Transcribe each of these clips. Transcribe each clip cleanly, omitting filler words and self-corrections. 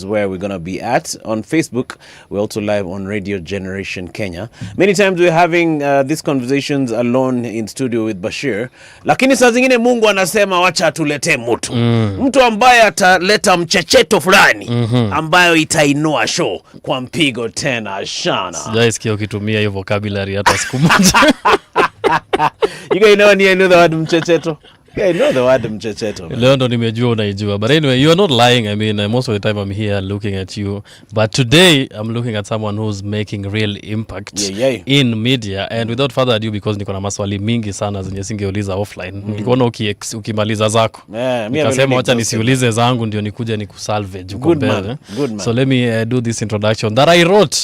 is where we're going to be at. On Facebook, we're also live on Radio Generation Kenya. Many times we're having these conversations alone in studio with Bashir. Lakini saa zingine Mungu anasema wacha atulete mtu. Mtu ambaye ataleta mchecheto fulani ambayo itainua show kwa mpigo tena shana. Sijaisikia ukitumia hiyo vocabulary hata siku moja. You guys know the word mchecheto? Yeah, I know the word mchecheto. Leo ndo nimejua unaijua. But anyway, you are not lying. I mean, most of the time I'm here looking at you. But today I'm looking at someone who's making real impact in media. And without further ado, because niko na maswali mingi sana zenye singeuliza offline. Nilikuona ukimaliza zako. Nikasema wacha nisiulize zangu ndio nikuje nikusalvage uko mbele. Good man. So let me do this introduction that I wrote.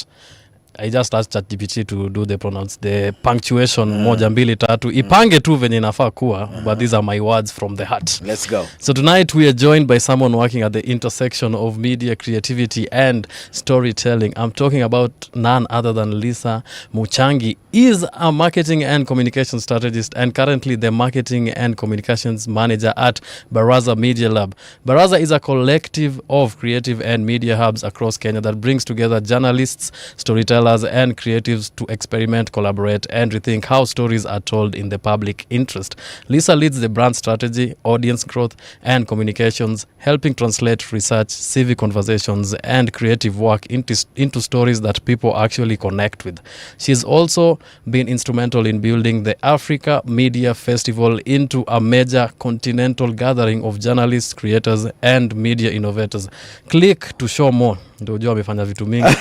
I just asked ChatGPT to do the punctuation 1, 2, 3 ipange tu venye inafaa kuwa, but these are my words from the heart. Let's go. So tonight we are joined by someone working at the intersection of media, creativity and storytelling. I'm talking about none other than Lisa Muchangi. Is a marketing and communication strategist and currently the marketing and communications manager at Baraza Media Lab. Baraza is a collective of creative and media hubs across Kenya that brings together journalists, storytellers and creatives to experiment, collaborate and rethink how stories are told in the public interest. Lisa leads the brand strategy, audience growth and communications, helping translate research, civic conversations and creative work into stories that people actually connect with. She's also been instrumental in building the Africa Media Festival into a major continental gathering of journalists, creators and media innovators. Click to show more. Ndio amefanya vitu mingi.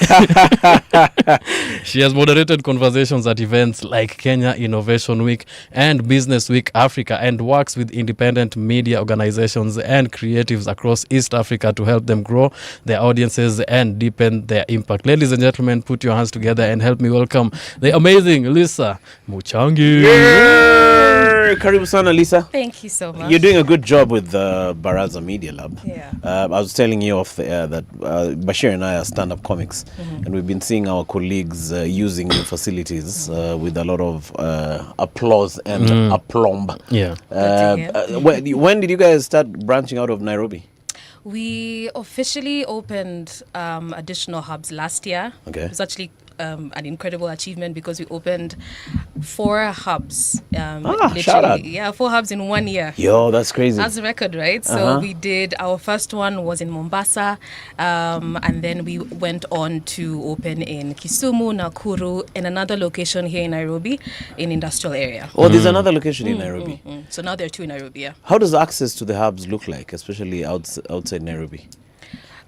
She has moderated conversations at events like Kenya Innovation Week and Business Week Africa and works with independent media organizations and creatives across East Africa to help them grow their audiences and deepen their impact. Ladies and gentlemen, put your hands together and help me welcome the amazing Lisa Muchangi. Karibu sana, Lisa. Thank you so much. You're doing a good job with the Baraza Media Lab. Yeah. I was telling you off the air that Bashir and I are stand-up comics, and we've been seeing our colleagues using the facilities with a lot of applause and aplomb. Yeah. When did you guys start branching out of Nairobi? We officially opened additional hubs last year. Okay. It was actually an incredible achievement because we opened 4 hubs. Shout out. Yeah, 4 hubs in 1 year. Yo, that's crazy. That's a record, right? So we did, our first one was in Mombasa, and then we went on to open in Kisumu, Nakuru, and another location here in Nairobi, in industrial area. Oh, there's another location in Nairobi. So now there are 2 in Nairobi, yeah. How does access to the hubs look like, especially outside Nairobi?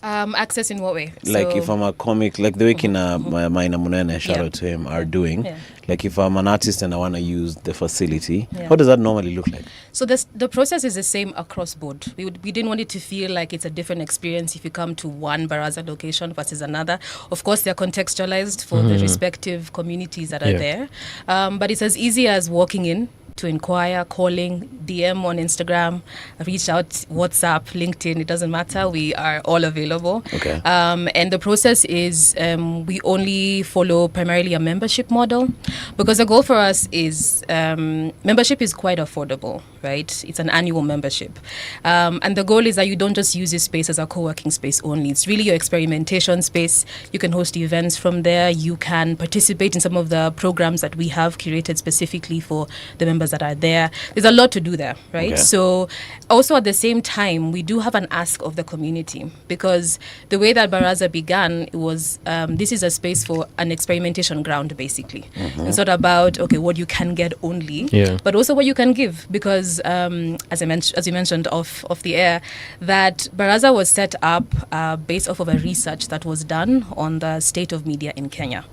Access in what way? Like if I'm a comic, like the way Maina Munene, shout out to him, are doing. Yeah. Like if I'm an artist and I want to use the facility, how does that normally look like? So the process is the same across board. We didn't want it to feel like it's a different experience if you come to one Baraza location versus another. Of course, they're contextualized for the respective communities that are there. But it's as easy as walking in to inquire, calling, DM on Instagram, reach out, WhatsApp, LinkedIn, it doesn't matter. We are all available. Okay. And the process is we only follow primarily a membership model because the goal for us is membership is quite affordable, right? It's an annual membership. And the goal is that you don't just use this space as a co-working space only. It's really your experimentation space. You can host events from there. You can participate in some of the programs that we have curated specifically for the members that are there. There's a lot to do there, right? Okay. So also at the same time, we do have an ask of the community because the way that Baraza began, it was this is a space for an experimentation ground, basically. It's not about, okay, what you can get only, but also what you can give because as you mentioned off the air, that Baraza was set up based off of a research that was done on the state of media in Kenya.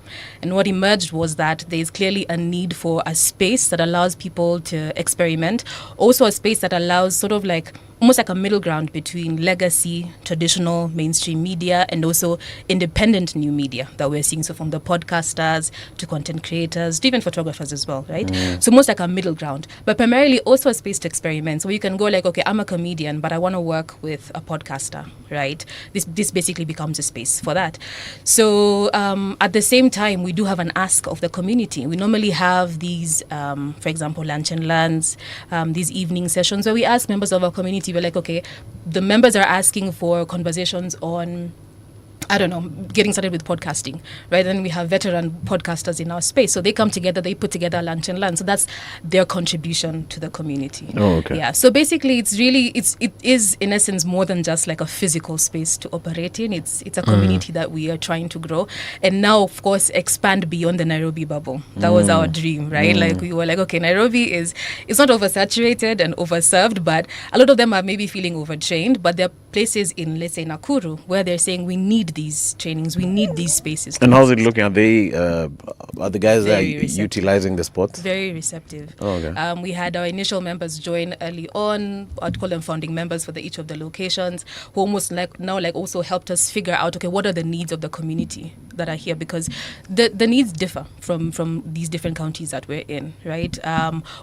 And what emerged was that there is clearly a need for a space that allows people to experiment, also a space that allows sort of like almost like a middle ground between legacy, traditional mainstream media, and also independent new media that we're seeing. So from the podcasters to content creators to even photographers as well, right? So almost like a middle ground, but primarily also a space to experiment. So you can go like, okay, I'm a comedian, but I want to work with a podcaster, right? This basically becomes a space for that. So at the same time, we do have an ask of the community. We normally have these, for example, lunch and learns, these evening sessions where we ask members of our community, we're like, okay, the members are asking for conversations on I don't know, getting started with podcasting, right? Then we have veteran podcasters in our space. So they come together, they put together lunch and learn. So that's their contribution to the community. Oh, okay. Yeah. So basically it is in essence more than just like a physical space to operate in. It's a community that we are trying to grow. And now, of course, expand beyond the Nairobi bubble. That was our dream, right? Like we were like, okay, Nairobi it's not oversaturated and overserved, but a lot of them are maybe feeling overtrained. But there are places in, let's say, Nakuru, where they're saying we need these trainings, we need these spaces. And how's it looking? Are they are the guys that are Very receptive. utilizing the spots? Very receptive. Oh, okay. We had our initial members join early on. I'd call them founding members for each of the locations, who almost also helped us figure out, okay, what are the needs of the community that are here, because the needs differ from these different counties that we're in, right?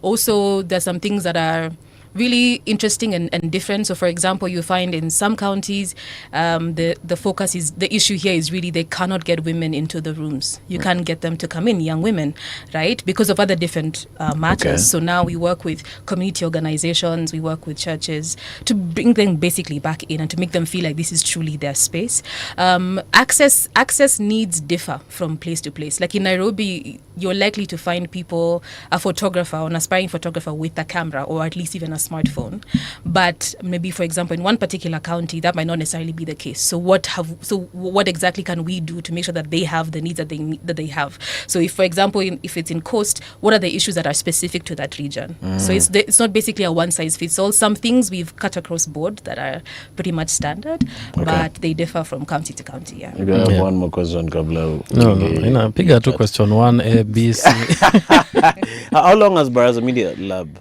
Also, there's some things that are really interesting and different. So, for example, you find in some counties, the focus is, the issue here is really they cannot get women into the rooms. You can't get them to come in, young women, right? Because of other different matters. Okay. So now we work with community organizations, we work with churches to bring them basically back in and to make them feel like this is truly their space. Access needs differ from place to place. Like in Nairobi, you're likely to find people, a photographer or an aspiring photographer with a camera or at least even a smartphone. But maybe, for example, in one particular county, that might not necessarily be the case. So what exactly can we do to make sure that they have the needs that they have? So if, for example, if it's in Coast, what are the issues that are specific to that region? So it's not basically a one-size-fits-all. Some things we've cut across board that are pretty much standard, but they differ from county to county, yeah. Maybe I have one more question, Kabla. No. Piga tu question 1, A, B, C. How long has Baraza Media Lab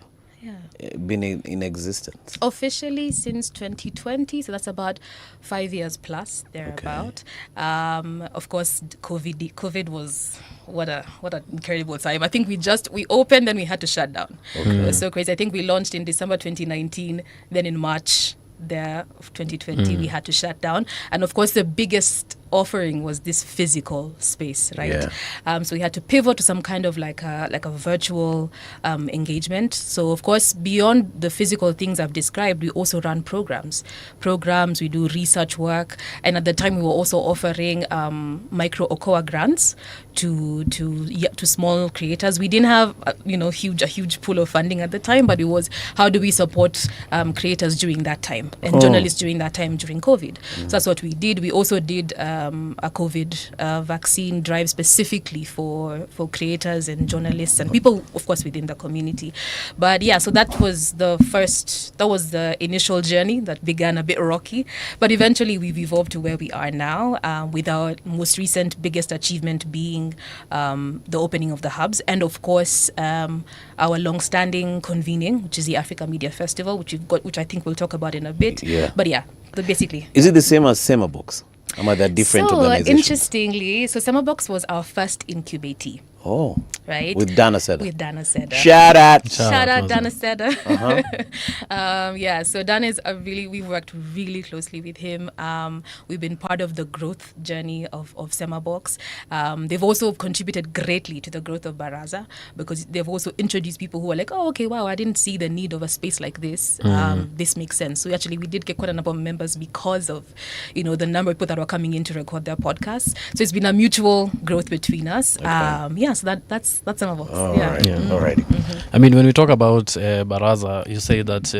Yeah. been in existence? Officially since 2020, so that's about 5 years plus thereabout. Of course, COVID was what an incredible time. I think we opened and we had to shut down. It was so crazy. I think we launched in December 2019, then in March of 2020 we had to shut down. And of course, the biggest offering was this physical space, right? Yeah. So we had to pivot to some kind of like a virtual engagement. So of course, beyond the physical things I've described, we also run programs. We do research work, and at the time we were also offering micro OKOA grants to small creators. We didn't have a huge pool of funding at the time, but it was how do we support creators during that time and journalists during that time during COVID. So that's what we did. We also did a COVID vaccine drive specifically for creators and journalists and people, of course, within the community. But yeah, so that was the initial journey that began a bit rocky, but eventually we've evolved to where we are now, with our most recent biggest achievement being the opening of the hubs, and of course our long-standing convening, which is the Africa Media Festival, which I think we'll talk about in a bit. Yeah. But yeah, basically. Is it the same as Semabox? Are they different organizations? Interestingly, Semabox was our first incubatee. Oh, right. With Dana Seda. Shout out Shout Dana Seda. So Dan is we've worked really closely with him. We've been part of the growth journey of Semabox. They've also contributed greatly to the growth of Baraza, because they've also introduced people who are like, oh, okay, wow, I didn't see the need of a space like this. This makes sense. So actually we did get quite a number of members because of, the number of people that were coming in to record their podcasts. So it's been a mutual growth between us. Okay. So that's some of us. All right. Alrighty. I mean, when we talk about Baraza, you say that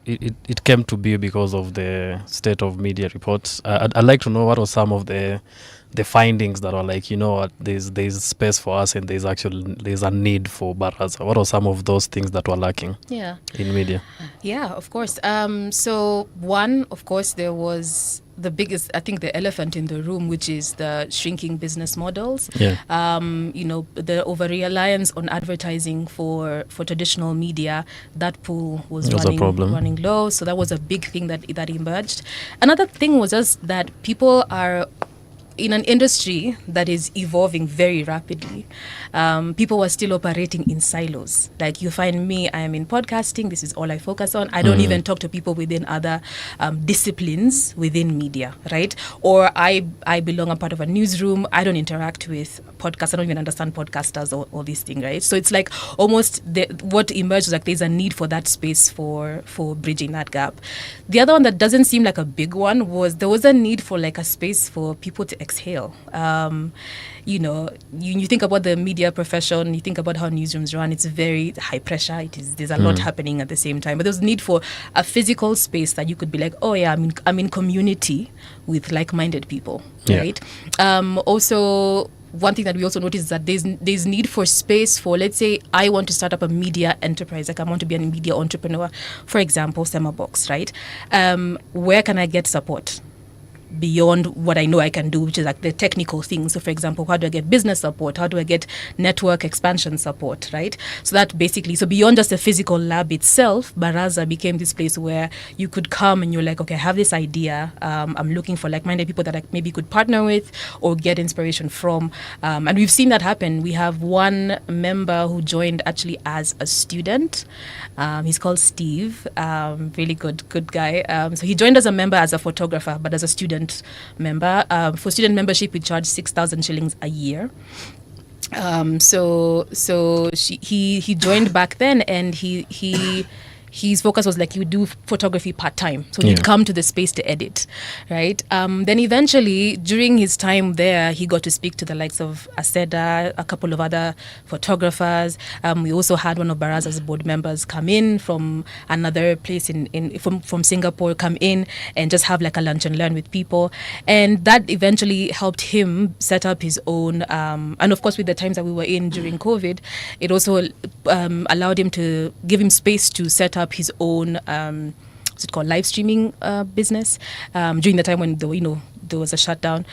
it came to be because of the State of Media reports. I'd like to know what were some of the findings that are like, there's space for us and there's a need for Baraza. What are some of those things that were lacking in media? Yeah, of course. So one, of course, there was the biggest, I think, the elephant in the room, which is the shrinking business models. Yeah. The over-reliance on advertising for traditional media, that pool was running low. So that was a big thing that emerged. Another thing was just that people are in an industry that is evolving very rapidly, people were still operating in silos. Like you find me, I am in podcasting. This is all I focus on. I don't even talk to people within other disciplines within media, right? Or I belong a part of a newsroom. I don't interact with podcasts. I don't even understand podcasters or all these things, right? So it's like almost what emerged was like there's a need for that space for bridging that gap. The other one that doesn't seem like a big one was there was a need for like a space for people to exhale. You know, you think about the media profession, you think about how newsrooms run, it's very high pressure. There's a lot happening at the same time. But there's need for a physical space that you could be like, oh yeah, I'm in community with like-minded people, right? Also, one thing that we also notice is that there's need for space for, let's say, I want to start up a media enterprise, like I want to be a media entrepreneur, for example, Semabox, right? Where can I get support beyond what I know I can do, which is like the technical things? So for example, how do I get business support? How do I get network expansion support, right? So that basically, so beyond just the physical lab itself, Baraza became this place where you could come and you're like, okay, I have this idea. I'm looking for like-minded people that I maybe could partner with or get inspiration from. And we've seen that happen. We have one member who joined actually as a student. He's called Steve, really good guy. So he joined as a member as a photographer, but as a student member. For student membership, we charge 6,000 shillings a year. He joined back then, and his focus was like he would do photography part-time. So he'd come to the space to edit, right? Then eventually, during his time there, he got to speak to the likes of Aseda, a couple of other photographers. We also had one of Baraza's board members come in from another place from Singapore, come in and just have like a lunch and learn with people. And that eventually helped him set up his own, and of course with the times that we were in during COVID, it also allowed him to give him space to set up his own what's it called, live streaming business during the time when there was a shutdown.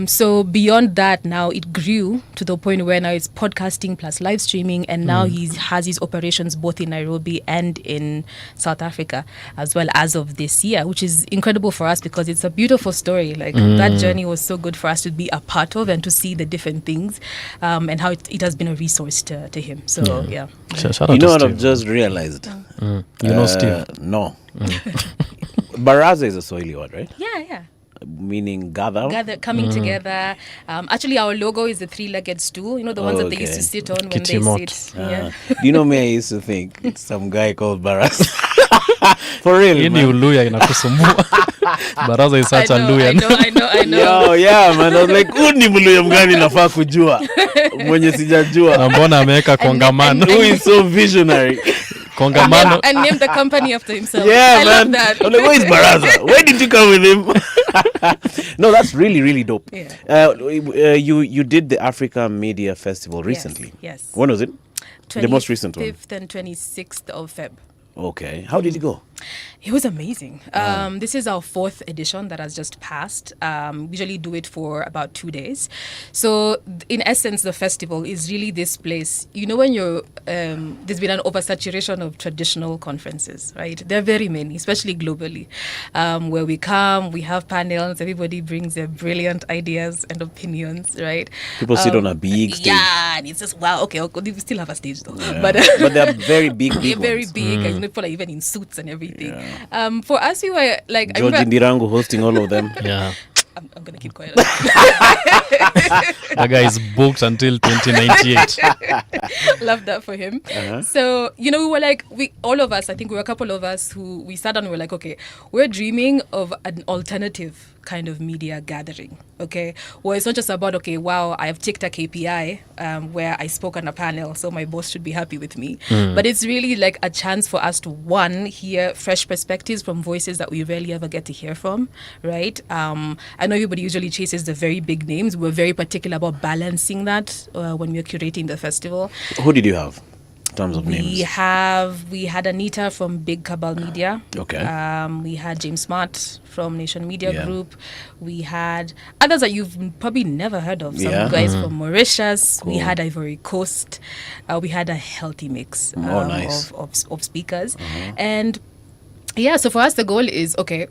So beyond that, now it grew to the point where now it's podcasting plus live streaming, and now he has his operations both in Nairobi and in South Africa as well as of this year, which is incredible for us because it's a beautiful story. Like that journey was so good for us to be a part of and to see the different things and how it has been a resource to him. So yeah. Shout out You know to what Steve. I've just realized? You know Steve? No. Baraza is a Swahili word, right? Yeah. Meaning gather. Coming together. Actually, our logo is a three-legged stool. You know, the ones that they used to sit on when Kitty they Mott. sit. Yeah. Do you know me? I used to think it's some guy called Baraza. For real, Hii ni man. Uluya inakusumbua. Baraza is such a Luya. I know. Yo, yeah, man. I was like, huu ni Mluya mgani nafaa kujua? Mwenye sijajua. Na mbona ameweka kongamano? Who is so visionary? Kongamano. And named the company after himself. Yeah, I man. love that. I'm like, where is Baraza? Where did you come with him? No, that's really, really dope. Yeah. You did the Africa Media Festival recently. Yes. When was it? The most recent one. 25th and 26th of Feb. Okay. How did it go? It was amazing. This is our 4th edition that has just passed. We usually do it for about 2 days. So in essence, the festival is really this place. You know, when you're, there's been an oversaturation of traditional conferences, right? There are very many, especially globally, where we come, we have panels, everybody brings their brilliant ideas and opinions, right? People sit on a big stage. Yeah, and it's just, wow, okay, we still have a stage though. Yeah. But they're very big they're very ones. big, and people are even in suits and everything. For us, we were like, I George remember, Indirangu hosting all of them. Yeah. I'm gonna keep quiet. That guy is booked until 2098. Love that for him. So, you know, we were like, all of us, I think we were a couple of us who we sat down and we were like, okay, we're dreaming of an alternative kind of media gathering, okay? Where it's not just about, okay, wow, I've ticked a KPI where I spoke on a panel, so my boss should be happy with me. But it's really like a chance for us to, one, hear fresh perspectives from voices that we rarely ever get to hear from, right? I know everybody usually chases the very big names. We're very particular about balancing that when we're curating the festival. Who did you have in terms of names? We had Anita from Big Cabal Media. Okay. We had James Smart from Nation Media Yeah. Group. We had others that you've probably never heard of. Some Yeah. guys from Mauritius. Cool. We had Ivory Coast. We had a healthy mix Nice. of speakers. And yeah, so for us, the goal is, okay,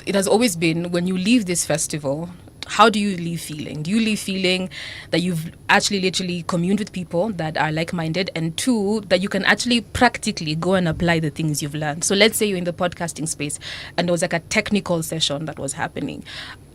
it has always been, when you leave this festival, how do you leave feeling? Do you leave feeling that you've actually literally communed with people that are like-minded, and two, that you can actually practically go and apply the things you've learned? So let's say you're in the podcasting space and there was like a technical session that was happening.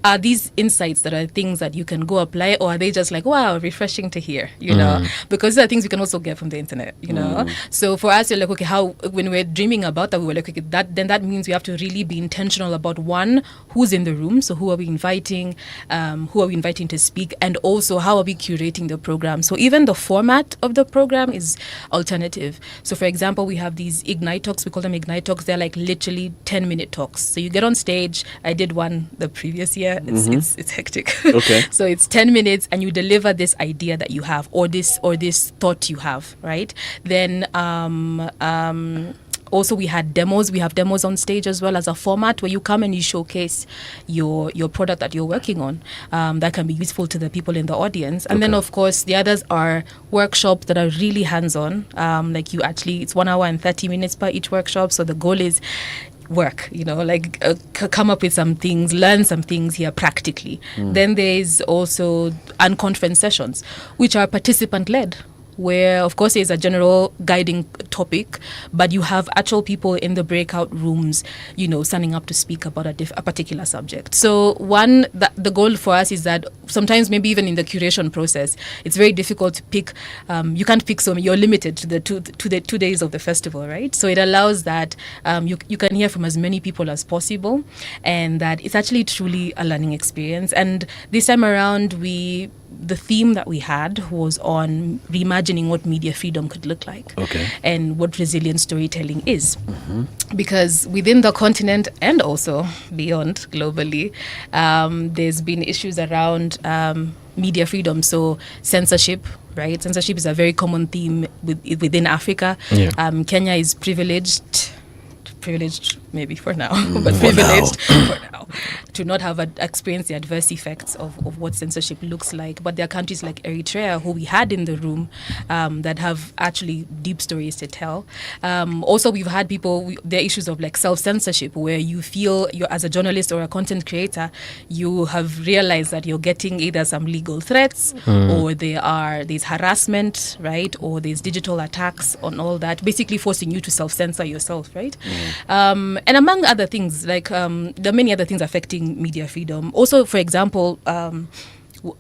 Are these insights that are things that you can go apply, or are they just like, wow, refreshing to hear, you know? Because these are things you can also get from the internet, you know? So for us, you're like, okay, how, when we're dreaming about that, we were like, okay, that means we have to really be intentional about, one, who's in the room, so who are we inviting to speak, and also how are we curating the program. So even the format of the program is alternative. So for example, we have these Ignite talks, we call them Ignite talks. They're like literally 10-minute talks. So you get on stage. I did one the previous year. It's hectic. Okay. So it's 10 minutes and you deliver this idea that you have, or this thought you have, right? Then also we had demos. We have demos on stage as well as a format where you come and you showcase your product that you're working on, that can be useful to the people in the audience. And then of course the others are workshops that are really hands-on. Like it's 1 hour and 30 minutes per each workshop. So the goal is work, you know, like come up with some things, learn some things here practically. Then there's also unconference sessions, which are participant-led, where of course there's a general guiding topic, but you have actual people in the breakout rooms, you know, standing up to speak about a particular subject. So the goal for us is that sometimes maybe even in the curation process, it's very difficult to pick. You can't pick so many. You're limited to the 2 days of the festival, right? So it allows that you can hear from as many people as possible, and that it's actually truly a learning experience. And this time around, the theme that we had was on reimagining what media freedom could look like, and what resilient storytelling is. Because within the continent and also beyond globally, there's been issues around media freedom. So censorship, right? Censorship is a very common theme within Africa. Kenya is privileged maybe for now, but privileged for now to not have experienced the adverse effects of what censorship looks like. But there are countries like Eritrea, who we had in the room, that have actually deep stories to tell. Also, we've had there are issues of like self-censorship, where you feel you're, as a journalist or a content creator, you have realized that you're getting either some legal threats, or there's harassment, right? Or there's digital attacks on all that, basically forcing you to self-censor yourself, right? And among other things, like there are many other things affecting media freedom. Also, for example,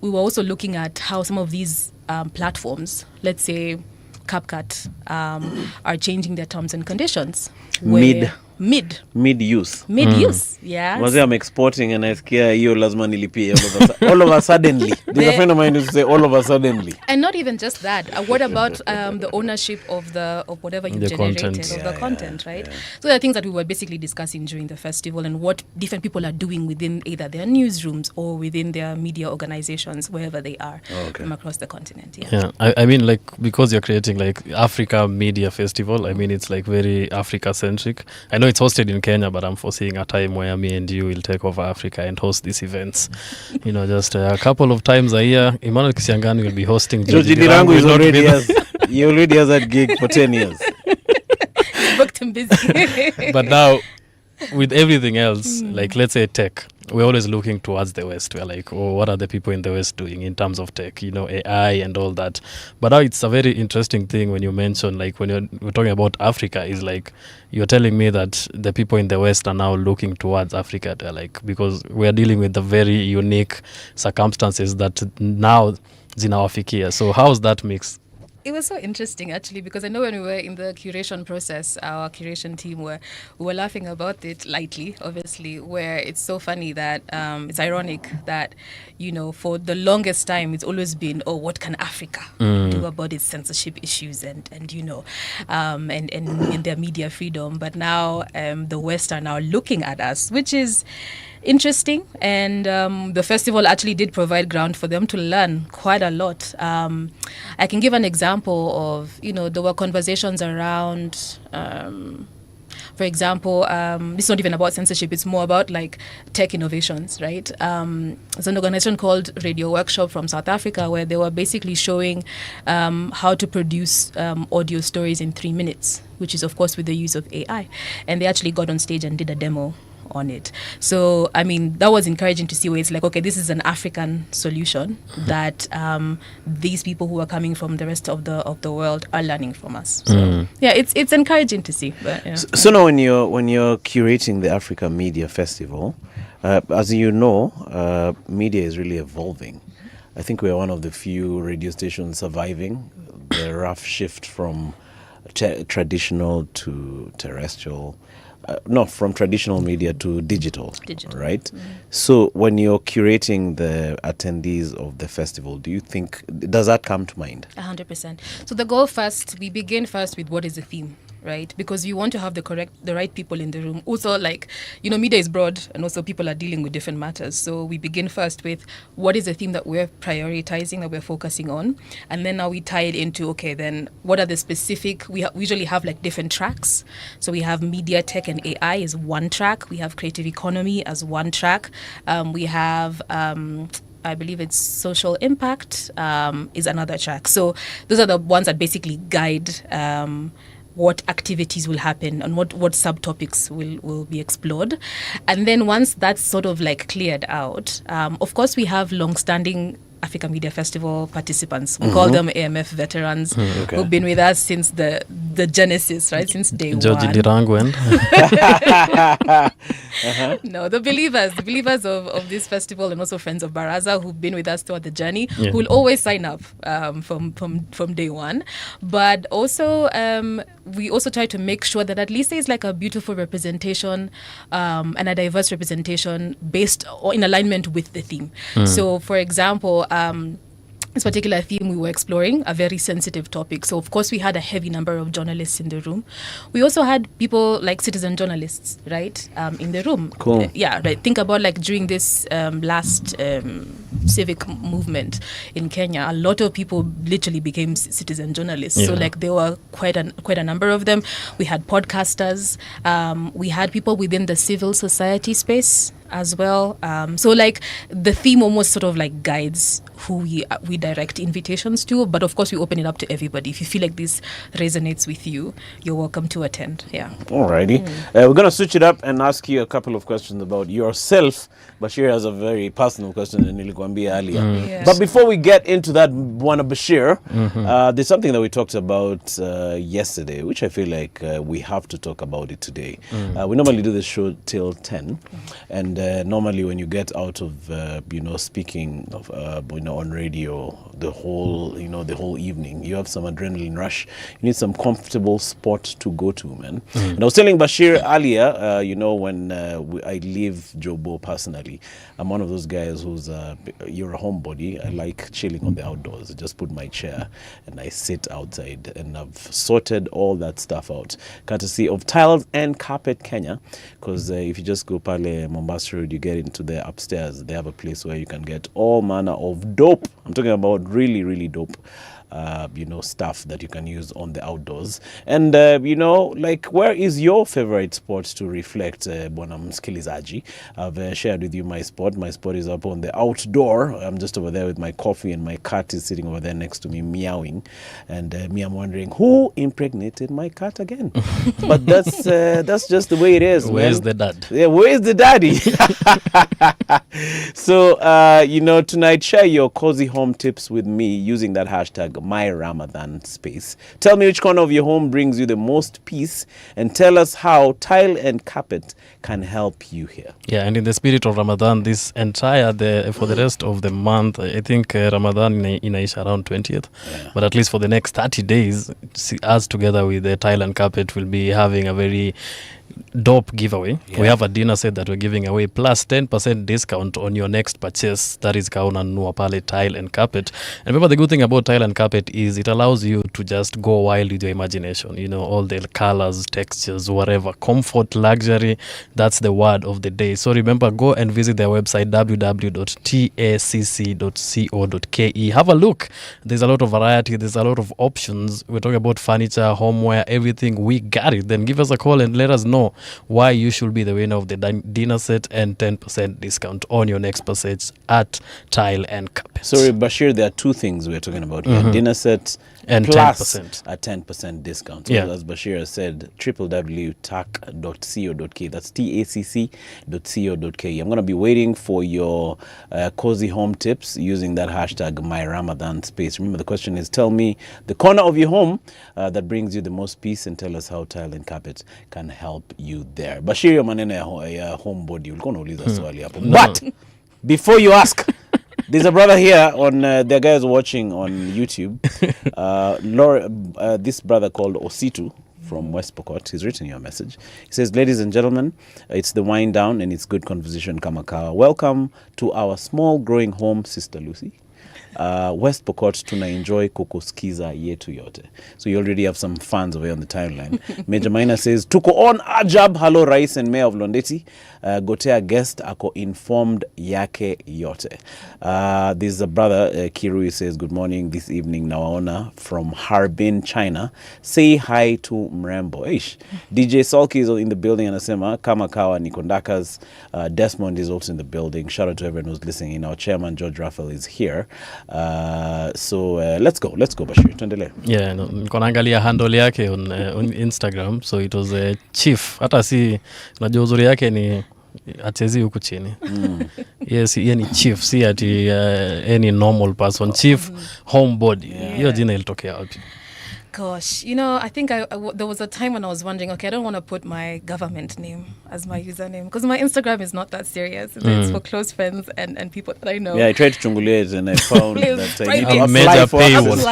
we were also looking at how some of these platforms, let's say CapCut, are changing their terms and conditions. Mid-use. Yeah. Wazee I'm exporting and nasikia hiyo lazima nilipie all of a suddenly. There's a friend of mine who say all of a suddenly. And not even just that. What about the ownership of whatever you've generated, content. of the content, right? So there are things that we were basically discussing during the festival, and what different people are doing within either their newsrooms or within their media organizations, wherever they are from across the continent. I mean, like, because you're creating like Africa Media Festival, I mean, it's like very Africa centric. I know it's hosted in Kenya, but I'm foreseeing a time where me and you will take over Africa and host these events. You know, just a couple of times a year. Emmanuel Kisiangani will be hosting. Joji Dirangu is already he already has that gig for 10 years. Booked and busy. But now, with everything else, like let's say tech, we're always looking towards the West. We're like, oh, what are the people in the West doing in terms of tech, you know, AI and all that. But now it's a very interesting thing when you mention, like, when we're talking about Africa, is like, you're telling me that the people in the West are now looking towards Africa, like, because we're dealing with the very unique circumstances that now zinawafikia. So how's that mix? It was so interesting, actually, because I know when we were in the curation process, our curation team we were laughing about it lightly, obviously, where it's so funny that it's ironic that, you know, for the longest time, it's always been, oh, what can Africa do about its censorship issues and you know, and in their media freedom. But now the West are now looking at us, which is interesting, and the festival actually did provide ground for them to learn quite a lot. I can give an example of, you know, there were conversations around, for example, this is not even about censorship, it's more about like tech innovations, right? There's an organization called Radio Workshop from South Africa, where they were basically showing how to produce audio stories in 3 minutes, which is of course with the use of AI. And they actually got on stage and did a demo on it. So, I mean, that was encouraging to see where it's like, okay, this is an African solution that these people who are coming from the rest of the world are learning from us. So, yeah, it's encouraging to see. But, yeah. So now when you're curating the Africa Media Festival, as you know, media is really evolving. I think we're one of the few radio stations surviving the rough shift from traditional to terrestrial, not from traditional media to digital. Right? So when you're curating the attendees of the festival, do you think, does that come to mind? 100%. So the goal first, we begin first with what is the theme, right? Because you want to have the right people in the room. Also, like, media is broad, and also people are dealing with different matters. So we begin first with what is the theme that we're prioritizing, that we're focusing on, and then now we tie it into, okay, then what are the specific? We usually have like different tracks. So we have media, tech, and AI is one track. We have creative economy as one track. We have I believe it's social impact is another track. So those are the ones that basically guide what activities will happen and what subtopics will be explored. And then once that's sort of like cleared out, of course we have long-standing Africa Media Festival participants. We call them AMF veterans who've been with us since the genesis, right? Since day Georgie one. Dirangwen. No, the believers of this festival, and also friends of Baraza who've been with us throughout the journey, who will always sign up from day one. But also, we also try to make sure that at least there's like a beautiful representation and a diverse representation based or in alignment with the theme. So, for example, this particular theme we were exploring, a very sensitive topic. So, of course, we had a heavy number of journalists in the room. We also had people like citizen journalists, right, in the room. Cool. Yeah, right. Think about like during this last civic movement in Kenya, a lot of people literally became citizen journalists. So, like, there were quite a number of them. We had podcasters. We had people within the civil society space as well. So like the theme almost sort of like guides who we direct invitations to, but of course we open it up to everybody. If you feel like this resonates with you, you're welcome to attend. Yeah. Alrighty. We're going to switch it up and ask you a couple of questions about yourself. Bashir has a very personal question in nilikwambia earlier. Yeah. But before we get into that one of Bashir, there's something that we talked about yesterday, which I feel like we have to talk about it today. We normally do the show till 10, and normally when you get out of speaking of on radio the whole evening, you have some adrenaline rush. You need some comfortable spot to go to, man. And I was telling Bashir earlier, when I leave Jobo personally, I'm one of those guys who's you're a homebody. I like chilling on the outdoors. I just put my chair and I sit outside, and I've sorted all that stuff out, courtesy of Tiles and Carpet Kenya. Because if you just go pale Mombasa Road, you get into the upstairs. They have a place where you can get all manner of dope. I'm talking about really, really dope. Stuff that you can use on the outdoors. And, where is your favorite spot to reflect, Bwana Msikilizaji? I've shared with you my spot. My spot is up on the outdoor. I'm just over there with my coffee, and my cat is sitting over there next to me meowing. And I'm wondering, who impregnated my cat again? But that's just the way it is. Where's the dad? Yeah, where's the daddy? So, tonight, share your cozy home tips with me using that hashtag #MyRamadan_space. Tell me which corner of your home brings you the most peace, and tell us how Tile and Carpet can help you here. Yeah, and in the spirit of Ramadan, this for the rest of the month, I think Ramadan inaisha around 20th, but at least for the next 30 days, us together with the Tile and Carpet will be having a very dope giveaway. We have a dinner set that we're giving away, plus 10% discount on your next purchase. That is kauna nunua pale Tile and Carpet. And remember, the good thing about Tile and Carpet is it allows you to just go wild with your imagination. All the colors, textures, whatever, comfort, luxury. That's the word of the day. So remember, go and visit their website, www.tacc.co.ke. Have a look. There's a lot of variety. There's a lot of options. We're talking about furniture, homeware, everything. We got it. Then give us a call and let us know why you should be the winner of the dinner set and 10% discount on your next purchase at Tile and Carpet. Sorry, Bashir, there are two things we're talking about here. Dinner set And plus 10%. a 10% discount. So Yeah. as Bashir said, www.tac.co.k. That's TACC.co.k. I'm going to be waiting for your cozy home tips using that hashtag #MyRamadan_space. Remember, the question is, tell me the corner of your home that brings you the most peace, and tell us how tile and carpet can help you there. Bashir, your maneno ya homebody, ulikuwa unauliza swali hapo. But before you ask, there's a brother here on the guys watching on YouTube. This brother called Ositu from West Pokot. He's written you a message. He says, ladies and gentlemen, it's the wind down and it's good conversation, Kamakawa. Welcome to our small growing home, Sister Lucy. West Pokot tuna enjoy kukuskiza yetu yote. So you already have some fans over here on the timeline. Major Maina says, tuko on Ajab. Hello Rais and Mayor of Londeti. Gotea guest ako informed yake yote. This is a brother, Kirui says, good morning this evening nawaona from Harbin, China. Say hi to Mrembo. Ish. DJ Salki is in the building anasema kama kawa ni kondakas. Desmond is also in the building. Shout out to everyone who's listening in. Our chairman George Raphael is here. So let's go Bashir, tuendelee. Yeah, niko naangalia handle yake on Instagram, so it was a chief. Hata si najua uzuri yake ni atezi huku chini. Yes, yeye ni chief, si ati any normal person. Chief homebody. Hiyo jina ilitokea wapi? Gosh, I think there was a time when I was wondering, okay, I don't want to put my government name as my username because my Instagram is not that serious. It's for close friends and people that I know. Yeah, I tried to chungulate it and I found that I need to major apply for paywall.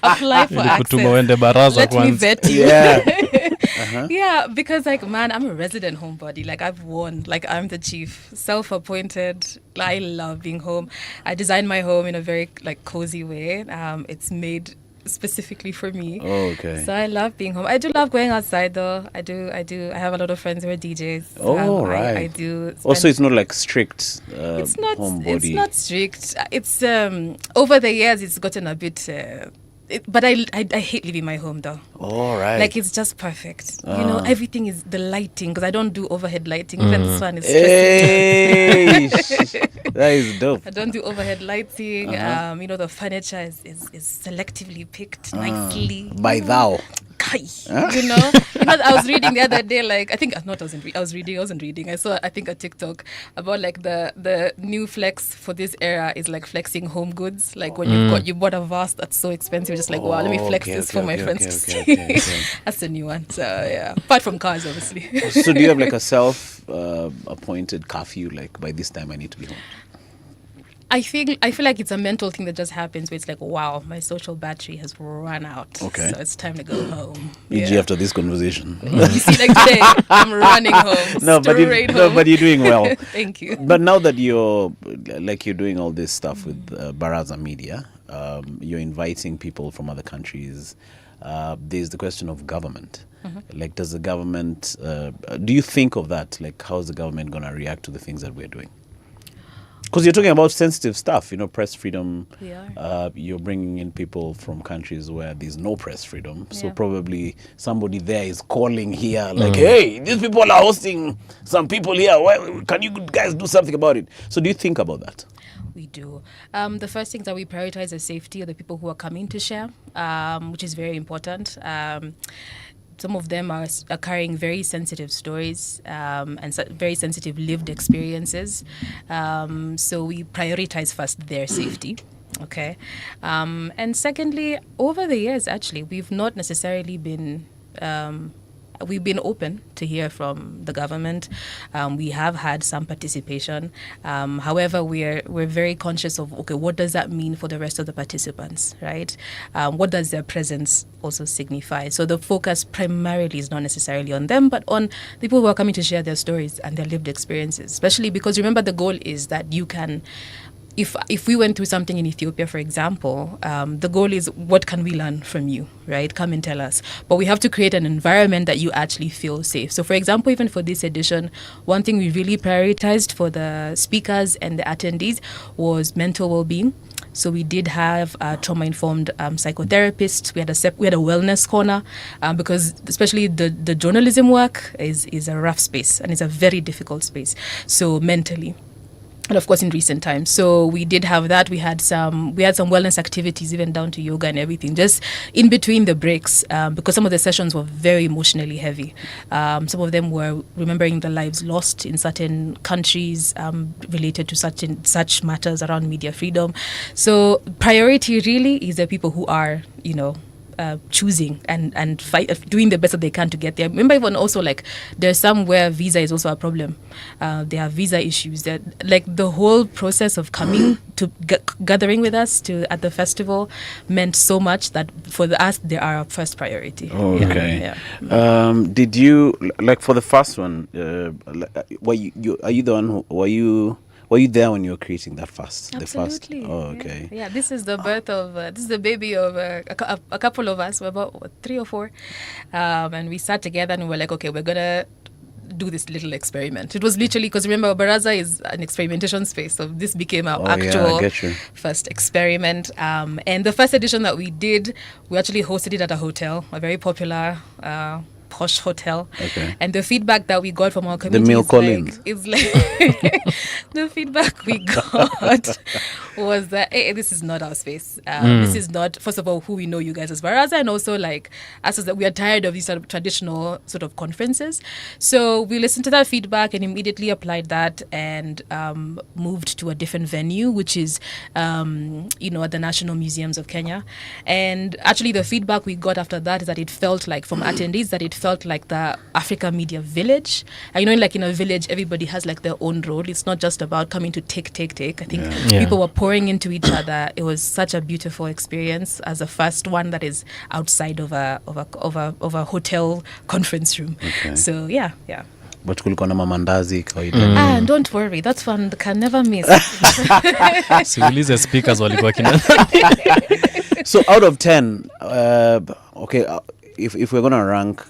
Apply for Kutuma access. uende Baraza Let me kwanza. vet you. Yeah. Yeah, because man, I'm a resident homebody. I've won. I'm the chief, self-appointed. I love being home. I designed my home in a very cozy way. It's made specifically for me. Oh, okay. So I love being home. I do love going outside though. I do. I have a lot of friends who are DJs. Oh, right. I do. Also, it's not strict It's not. homebody. It's not strict. It's over the years it's gotten a bit. But I hate leaving my home though. All right. It's just perfect. Everything is the lighting because I don't do overhead lighting. Even the sun is stressing. Hey, that is dope. I don't do overhead lighting. The furniture is selectively picked nicely. By thou. I was reading the other day, I wasn't reading. I saw, I think, a TikTok about the new flex for this era is flexing home goods. When you bought a vase that's so expensive, just wow, let me flex this for my friends to see. That's a new one. So yeah, apart from cars, obviously. So do you have a self-appointed curfew? By this time I need to be home. I feel like it's a mental thing that just happens where it's wow, my social battery has run out. Okay. So it's time to go home. E.g. after this conversation. You see, today, I'm running home. But you're doing well. Thank you. But now that you're doing all this stuff with Baraza Media, you're inviting people from other countries. There's the question of government. Does the government, do you think of that? How's the government going to react to the things that we're doing? Because you're talking about sensitive stuff, press freedom. We are. You're bringing in people from countries where there's no press freedom. So Yeah. probably somebody there is calling here hey, these people are hosting some people here. Why, can you guys do something about it? So do you think about that? We do. The first thing that we prioritize is safety of the people who are coming to share, which is very important. Some of them are carrying very sensitive stories and very sensitive lived experiences. So we prioritize first their safety. Okay. And secondly, over the years, actually, we've not necessarily been... we've been open to hear from the government. We have had some participation. However, we're very conscious of, what does that mean for the rest of the participants, right? What does their presence also signify? So the focus primarily is not necessarily on them, but on the people who are coming to share their stories and their lived experiences, especially because remember the goal is that you can... If we went through something in Ethiopia, for example, the goal is what can we learn from you, right? Come and tell us. But we have to create an environment that you actually feel safe. So, for example, even for this edition, one thing we really prioritized for the speakers and the attendees was mental well-being. So we did have trauma-informed psychotherapists. We had a wellness corner because especially the journalism work is a rough space and it's a very difficult space. So mentally. and of course in recent times. So we did have that. We had some wellness activities, even down to yoga and everything, just in between the breaks, because some of the sessions were very emotionally heavy. Some of them were remembering the lives lost in certain countries, related to such matters around media freedom. So priority really is the people who are, choosing and fight, doing the best that they can to get there. Remember, even also, like, there's some where visa is also a problem. They have visa issues. That, like, the whole process of coming to gathering with us at the festival meant so much that for us they are our first priority. Oh, okay. Yeah. Did you, like, for the first one? Were you the one who? Were you there when you were creating that fast? Absolutely. The fast? Oh, okay. Yeah, this is the birth of, this is the baby of a couple of us. We're about 3 or 4. And we sat together and we were like, okay, we're going to do this little experiment. It was literally, because remember, Baraza is an experimentation space. So this became our actual first experiment. And the first edition that we did, we actually hosted it at a hotel, a very popular posh hotel. Okay. And the feedback that we got from our community is like the feedback we got was that, hey, this is not our space. This is not, first of all, who we know you guys as Baraza, and also, like, us, as that we are tired of these sort of traditional sort of conferences. So we listened to that feedback and immediately applied that and moved to a different venue, which is at the National Museums of Kenya. And actually the feedback we got after that is that it felt like, from attendees, that it felt like the Africa Media Village. And like in a village, everybody has like their own role. It's not just about coming to take. I think people were pouring into each other. It was such a beautiful experience as a first one that is outside of a hotel conference room. Okay. So yeah. But kulikuwa na mamandazi kawaida. Don't worry, that's one that can never miss. Siulize speakers walikuwa kina. So out of 10, if we're going to rank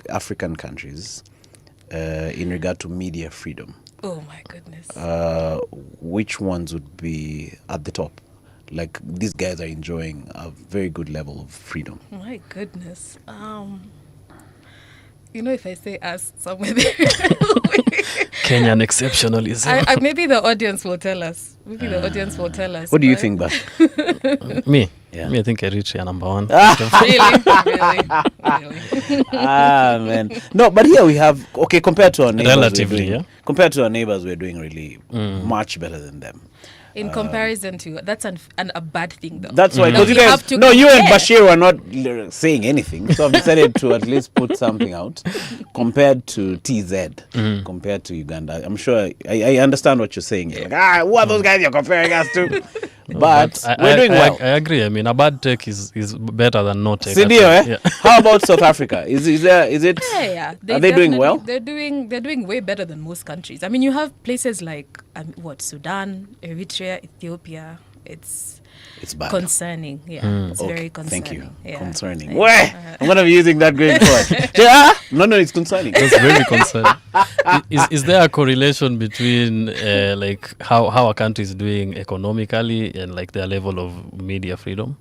African countries in regard to media freedom, oh my goodness, which ones would be at the top? Like, these guys are enjoying a very good level of freedom. My goodness. If I say us, somewhere there. Kenyan exceptionalism. Maybe the audience will tell us. What do you think, Bash? Me? Yeah. Me, I think Eritrea number 1. Really? Man. No, but here we have, compared to our neighbors. Relatively, compared to our neighbors, we're doing really much better than them. In comparison to, that's a bad thing, though. That's why, because you guys, you and Bashir were not saying anything, so I've decided to at least put something out. Compared to TZ, compared to Uganda, I'm sure I understand what you're saying. You're like, who are those guys you're comparing us to? But we're doing well. I agree. I mean, a bad tech is better than no tech. Yeah. How about South Africa? Is it? Yeah. Are they doing well? They're doing way better than most countries. I mean, you have places like Sudan, Eritrea, Ethiopia. It's bad. Concerning. Yeah, it's very concerning. Thank you. Yeah. Concerning. I'm gonna be using that going forward. No, it's concerning. That's very concerning. Is there a correlation between like how a country is doing economically and like their level of media freedom?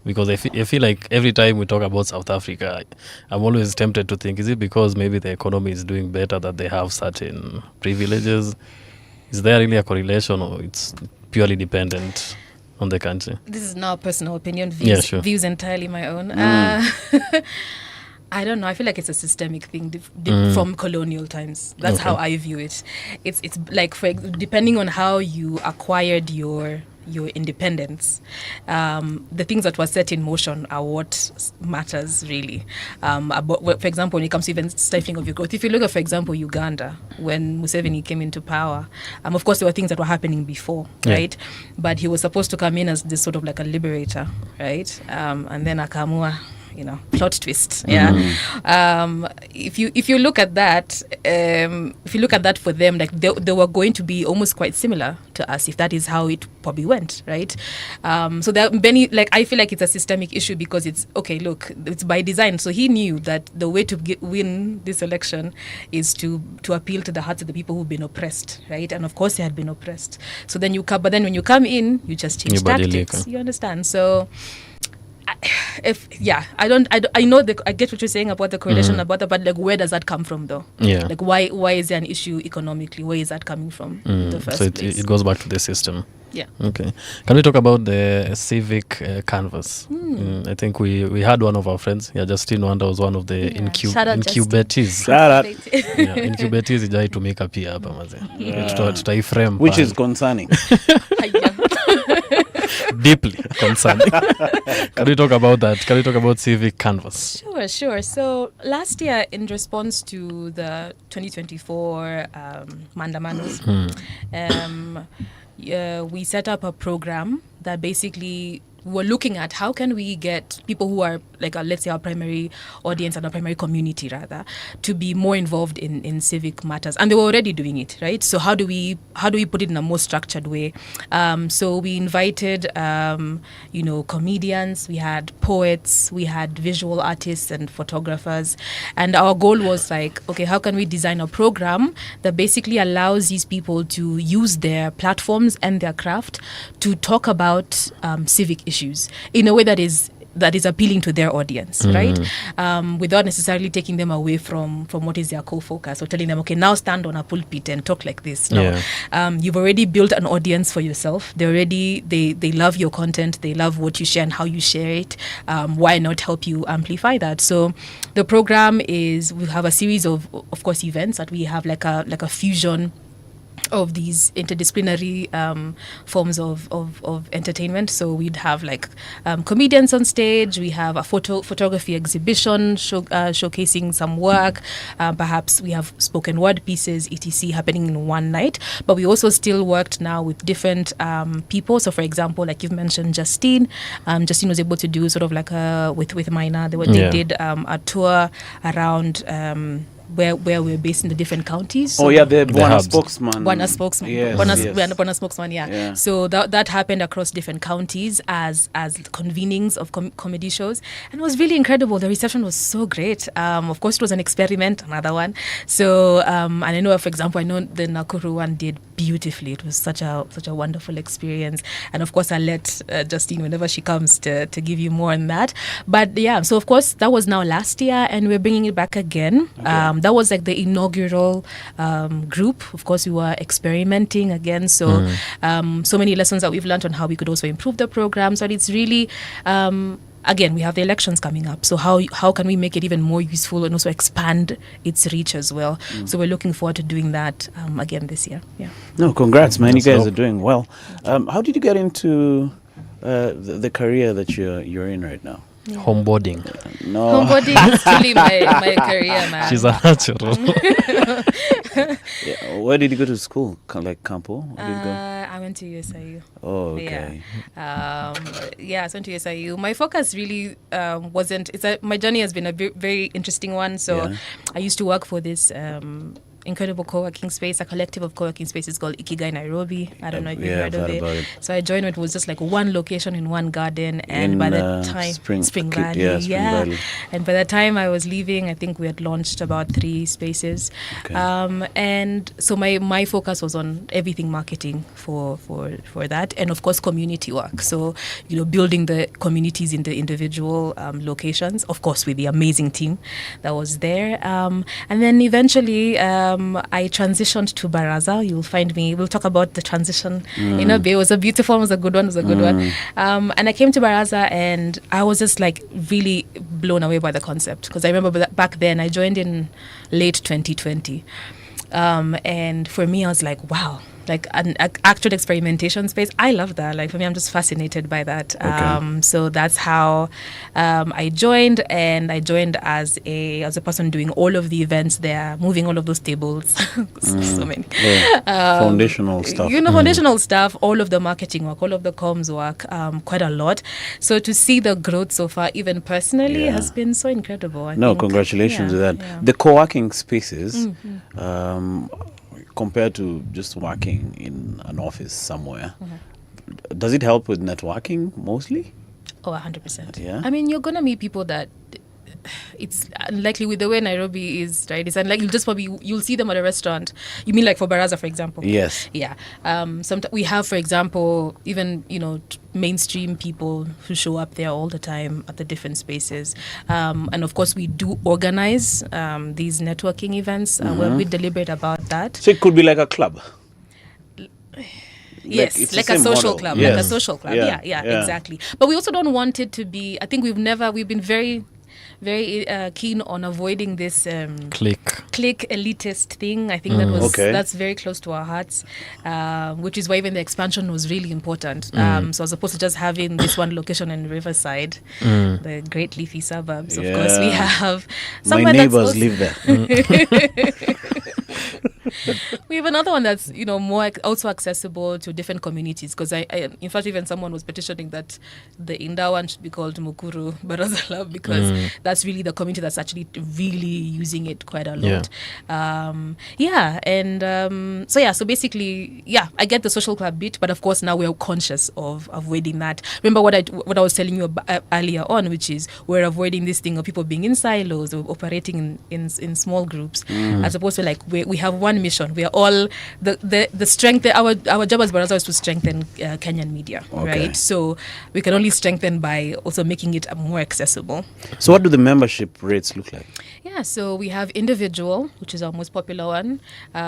Because I feel like every time we talk about South Africa, I'm always tempted to think, is it because maybe the economy is doing better that they have certain privileges? Is there really a correlation, or it's purely dependent on the country? This is now personal opinion. Views entirely my own. I don't know. I feel like it's a systemic thing from colonial times. That's how I view it. It's like, depending on how you acquired your independence, the things that were set in motion are what matters really. For example, when it comes to even stifling of your growth, if you look at, for example, Uganda, when Museveni came into power, of course there were things that were happening before, right? But he was supposed to come in as this sort of like a liberator, right? And then Akamua, plot twist. Yeah. If you look at that, for them, like they were going to be almost quite similar to us if that is how it probably went, right? So there are many, like, I feel like it's a systemic issue because it's by design. So he knew that the way to win this election is to appeal to the hearts of the people who've been oppressed, right? And of course they had been oppressed. So then when you come in, you just change tactics. You understand? So I know I get what you're saying about the correlation about that, but like, where does that come from though? Yeah. Like, why is there an issue economically? Where is that coming from in the first So place? it goes back to the system. Yeah. Okay. Can we talk about the civic canvas? I think we had one of our friends. Yeah, Justine Wanda was one of the Shout out incubatees. Shout out. Yeah, incubatees ijaitumika pia hapa maze. Tutaiframe Which is pale. concerning. Deeply concerning. Can we talk about that? Can we talk about civic canvas? Sure. So last year, in response to the 2024 Mandamanos, we set up a program that basically we're looking at how can we get people who are like let's say our primary audience and our primary community rather to be more involved in civic matters, and they were already doing it, right? So how do we put it in a more structured way? So we invited comedians, we had poets, we had visual artists and photographers, and our goal was like, okay, how can we design a program that basically allows these people to use their platforms and their craft to talk about civic issues in a way that is appealing to their audience, right? Without necessarily taking them away from what is their core focus or telling them, okay, now stand on a pulpit and talk like this. No, you've already built an audience for yourself. They love your content. They love what you share and how you share it. Why not help you amplify that? So the program is, we have a series of course, events that we have like a fusion of these interdisciplinary forms of entertainment. So we'd have like comedians on stage, we have a photography exhibition showcasing some work, perhaps we have spoken word pieces, etc. happening in one night. But we also still worked now with different people. So for example, like you've mentioned, Justine was able to do sort of like with Maina, they did a tour around where we're based in the different counties. So the Bwana spokesman. Bwana spokesman, yeah. So that happened across different counties as convenings of comedy shows, and it was really incredible. The reception was so great. Of course, it was an experiment, another one. So and I know, for example, the Nakuru one did beautifully. It was such a wonderful experience, and of course, I'll let Justine, whenever she comes, to give you more on that. But yeah, so of course, that was now last year, and we're bringing it back again. Okay. That was like the inaugural group. Of course, we were experimenting again. So so many lessons that we've learned on how we could also improve the program. So it's really, again, we have the elections coming up. So how can we make it even more useful and also expand its reach as well? So we're looking forward to doing that again this year. Yeah. No, congrats, man. You guys are doing well. How did you get into the career that you're in right now? Yeah. Homeboarding. No. Homeboarding is really my career, man. She's a natural. Where did you go to school? Like Campo? Where did you go? I went to USIU. Oh, okay. Yeah, I went to USIU. My focus really wasn't. My journey has been a very interesting one. So I used to work for this incredible co-working space, a collective of co-working spaces called Ikigai Nairobi. I don't know if you've heard of it. So I joined, it was just like one location in one garden, and by the time Spring Valley, Valley. And by the time I was leaving, I think we had launched about 3 spaces. Okay. And so my focus was on everything marketing for that, and of course community work. So building the communities in the individual locations, of course with the amazing team that was there. And then eventually I transitioned to Baraza. You'll find me. We'll talk about the transition in a bit. It was a beautiful one. It was a good one. And I came to Baraza, and I was just like really blown away by the concept, because I remember back then I joined in late 2020, and for me I was like, wow, like an actual experimentation space. I love that. Like for me, I'm just fascinated by that. Okay. So that's how I joined, and I joined as a person doing all of the events there, moving all of those tables, so many. Yeah. Foundational stuff. Foundational stuff, all of the marketing work, all of the comms work, quite a lot. So to see the growth so far, even personally, has been so incredible. I think. Congratulations with that. Yeah. The co-working spaces, compared to just working in an office somewhere, does it help with networking mostly? Oh, 100%. Yeah. I mean, you're going to meet people that it's unlikely with the way Nairobi is, right? It's unlikely. You'll see them at a restaurant. You mean like for Baraza, for example? Yes. Yeah. We have, for example, even mainstream people who show up there all the time at the different spaces, and of course we do organize these networking events. We're a bit deliberate about that. So it could be like a club. Yes, it's like the a same social model. club, Yes. like a social club. Yeah, Yeah, yeah. exactly. But we also don't want it to be. I think we've been very, very keen on avoiding this Click. clique elitist thing. I think that's very close to our hearts, which is why even the expansion was really important. So as opposed to just having this one location in Riverside, the great leafy suburbs, of course we have My somewhere neighbors that's live there. we have another one that's more also accessible to different communities, because I in fact even someone was petitioning that the Inda one should be called Mukuru Baraza Lab, because that's really the community that's actually really using it quite a lot. So basically I get the social club bit, but of course now we're conscious of avoiding that. Remember what I was telling you earlier on, which is we're avoiding this thing of people being in silos or operating in small groups, as opposed to like we have one mission. We are all the strength. Our job as Baraza is to strengthen Kenyan media, right? So we can only strengthen by also making it more accessible. So what do the membership rates look like? Yeah, so we have individual, which is our most popular one,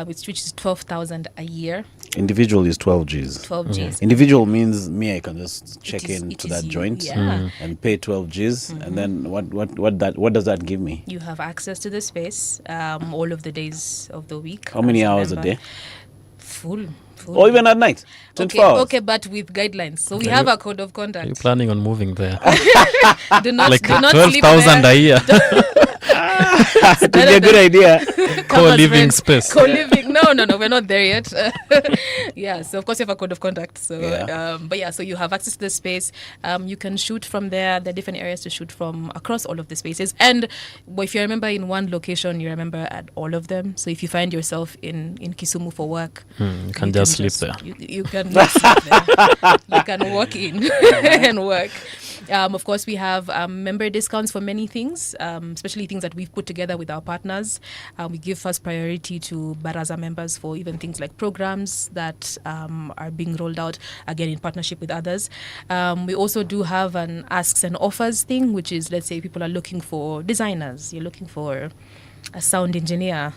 which is 12,000 a year. Individual is 12 Gs. 12 Gs. Individual means me, I can just check It into is that you, joint yeah. and pay 12 Gs. And then what does that give me? You have access to the space all of the days of the week. How many as hours a member. day? Full. Or even at night? 24 hours? Okay, but with guidelines. So we have a code of Are you conduct. planning on moving there? Do not Like sleep there. 12,000 a year. It would be a good idea. Co-living space. Co-living. No, we're not there yet. So of course you have a code of conduct. So, so you have access to the space. You can shoot from there. There are different areas to shoot from across all of the spaces. And if you remember in one location, you remember at all of them. So if you find yourself in Kisumu for work, You can just sleep there. You can just sleep there. You can walk in and work. Of course, we have member discounts for many things, especially things that we've put together with our partners. We give first priority to Baraza members for even things like programs that are being rolled out, again, in partnership with others. We also do have an asks and offers thing, which is, let's say people are looking for designers, you're looking for a sound engineer.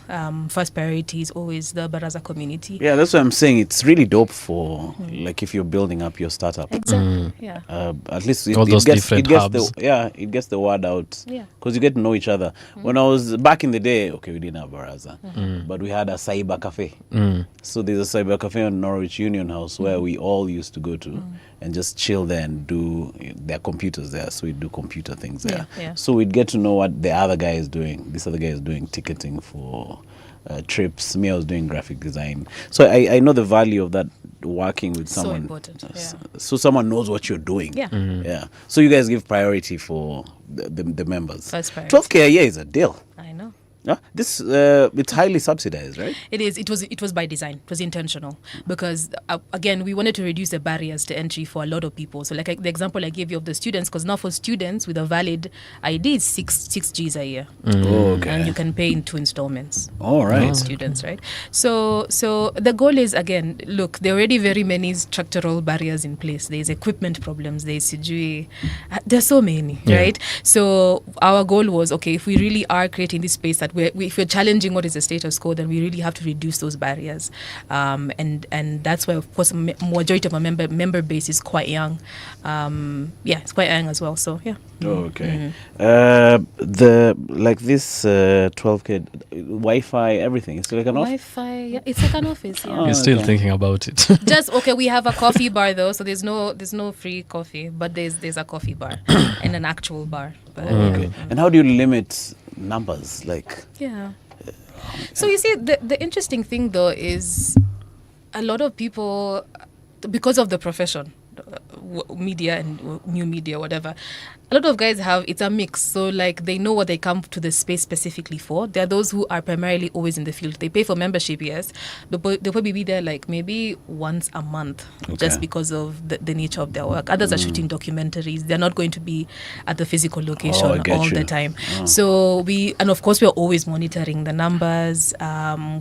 First priority is always the Baraza community. Yeah, that's what I'm saying. It's really dope for like if you're building up your startup. Exactly. Yeah. At least All those different hubs. It gets the word out. Yeah. Because you get to know each other. When I was back in the day, we didn't have Baraza, but we had a cyber cafe. So there's a cyber cafe on Norwich Union House where we all used to go to and just chill there and do their computers there. So we'd do computer things there. Yeah. So we'd get to know what the other guy is doing. This other guy is doing ticketing for trips. Me, I was doing graphic design. So I know the value of that, working with So someone. important, yeah. So someone knows what you're doing. Yeah. Yeah. So you guys give priority for the members. First priority. 12K a year is a deal. I know. This it's highly subsidized, right? It is. It was by design. It was intentional because again, we wanted to reduce the barriers to entry for a lot of people. So, like the example I gave you of the students, because now for students with a valid ID, it's six Gs a year, and you can pay in 2 installments. All right. For students, right? So the goal is, again, look, there are already very many structural barriers in place. There's equipment problems. There's CGI. There's so many, right? So our goal was, okay, if we really are creating this space that if we're challenging what is the status quo, then we really have to reduce those barriers, and that's why, of course, majority of our member base is quite young. It's quite young as well. So yeah. Okay. This 12K Wi-Fi, everything. It's like an office. Wi-Fi. Yeah, it's like an office. Yeah. You're still thinking about it. Just we have a coffee bar though, so there's no free coffee, but there's a coffee bar and an actual bar. But, Okay. And how do you limit numbers? So you see, the interesting thing though is a lot of people, because of the profession, media and new media, whatever, a lot of guys have, it's a mix. So like they know what they come to the space specifically for. There are those who are primarily always in the field. They pay for membership, yes, but they'll probably be there like maybe once a month, just because of the nature of their work. Others are shooting documentaries. They're not going to be at the physical location all the time. So and of course, we are always monitoring the numbers.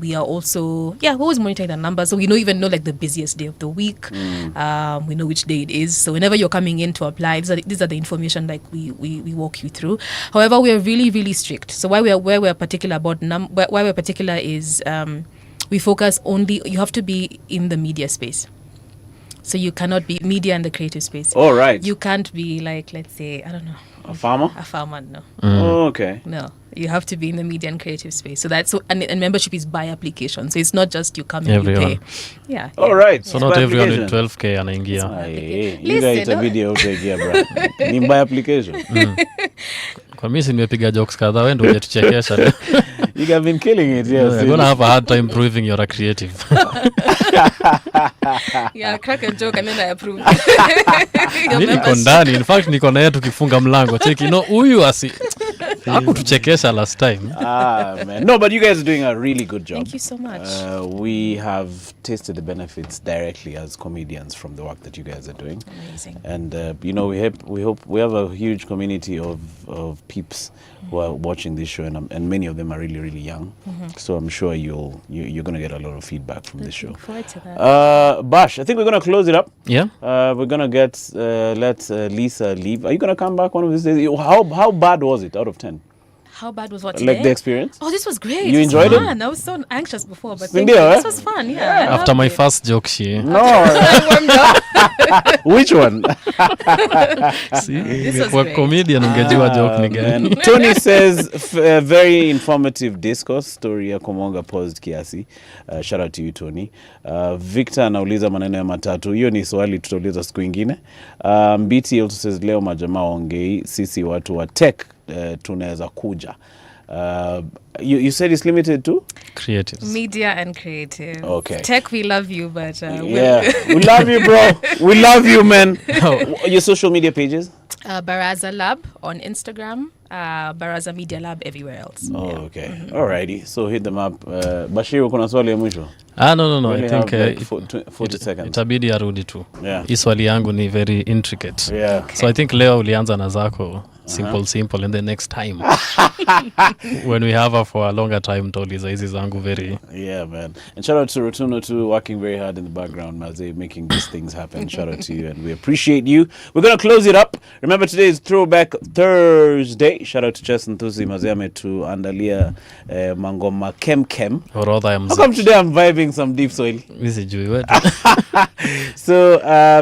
We are also, we're always monitoring the numbers. So we even know like the busiest day of the week. We know which day it is. So whenever you're coming in to apply, these are the information like we walk you through. However, we are really, really strict. So why we're particular about why we're particular is we focus only, you have to be in the media space. So you cannot be media in the creative space. Oh, right. You can't be like, let's say, I don't know. A farmer? A farmer, no. Oh, okay. No, you have to be in the media and creative space. So that's and membership is by application. So it's not just you come and you pay. Yeah. All right. So not everyone with 12k anaingia. You guys a video utaingia bro. Ni by application. Kwa mimi nimepiga jokes kadhaa, wewe ndio unatuchekesha. You have been killing it. Yes. You're gonna have a hard time proving you're a creative. Yeah, crack a joke and then I approve. Mimi niko ndani, in fact niko na yeye tukifunga mlango. Cheki, huyu hakutuchekesha last time. Man. No, but you guys are doing a really good job. Thank you so much. We have tasted the benefits directly as comedians from the work that you guys are doing. Amazing. And we hope we have a huge community of peeps who are watching this show, and many of them are really, really young. So I'm sure you're going to get a lot of feedback from this show. Look forward to that. Bash, I think we're going to close it up. Yeah. We're going to let Lisa leave. Are you going to come back one of these days? How bad was it out of 10? How bad was what Like today? the experience? Oh, this was great. You enjoyed it? I was so anxious before, but This was fun. Yeah. I After my loved it. first joke, No. Which one? This was kwa great. comedian ungejua joke ni gani. Man. Tony says very informative discourse story ya Komonga paused kiasi. Shout out to you Tony. Victor anauliza maneno ya matatu. Hiyo ni swali tutauliza siku ingine. BT also says leo majamaa ongei sisi watu wa tech tunaweza kuja. You said it's limited to Creatives. Media and creative. Okay. Tech, we love you, but we love you, bro. We love you, man. Your social media pages? Baraza Lab on Instagram, Baraza Media Lab everywhere else. Oh, okay. Alrighty. So hit them up. Bashir, kuna swali ya mwisho? No. I think like 40 seconds. Itabidi arudi tu. Yeah. Hii swali yangu ni very intricate. Yeah. So I think leo ulianza na zako simple and the next time when we have her for a longer time tauliza hizi zangu very. Yeah, man. And shout out to Rotuno too, working very hard in the background, Maze, making these things happen. Shout out to you, and we appreciate you. We're going to close it up. Remember, today is Throwback Thursday. Shout out to Chess and Thuzi Maziame to Andalia Mangoma Kem. Orodha ya How come today I'm vibing some deep soil? Sijui wetu. So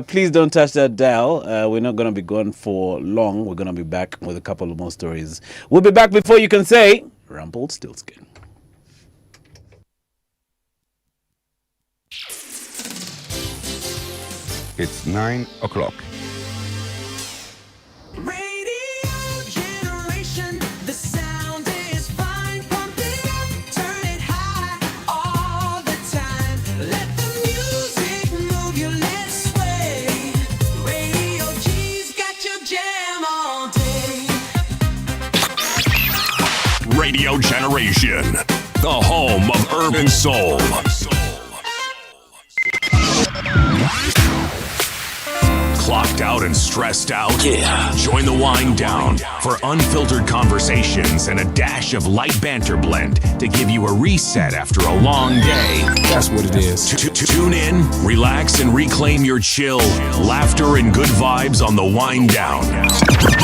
please don't touch that dial. We're not going to be gone for long. We're going to be back with a couple of more stories. We'll be back before you can say Rumpelstiltskin. It's 9 o'clock. Radio Generation, the home of urban soul. Clocked out and stressed out? Yeah. Join the wind down for unfiltered conversations and a dash of light banter blend to give you a reset after a long day. That's what it is. Tune in, relax, and reclaim your chill, laughter, and good vibes on the wind down.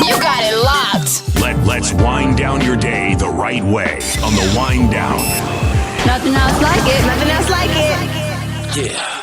You got it locked. Let's wind down your day the right way on the wind down. Nothing else like it. Nothing else like it. Yeah.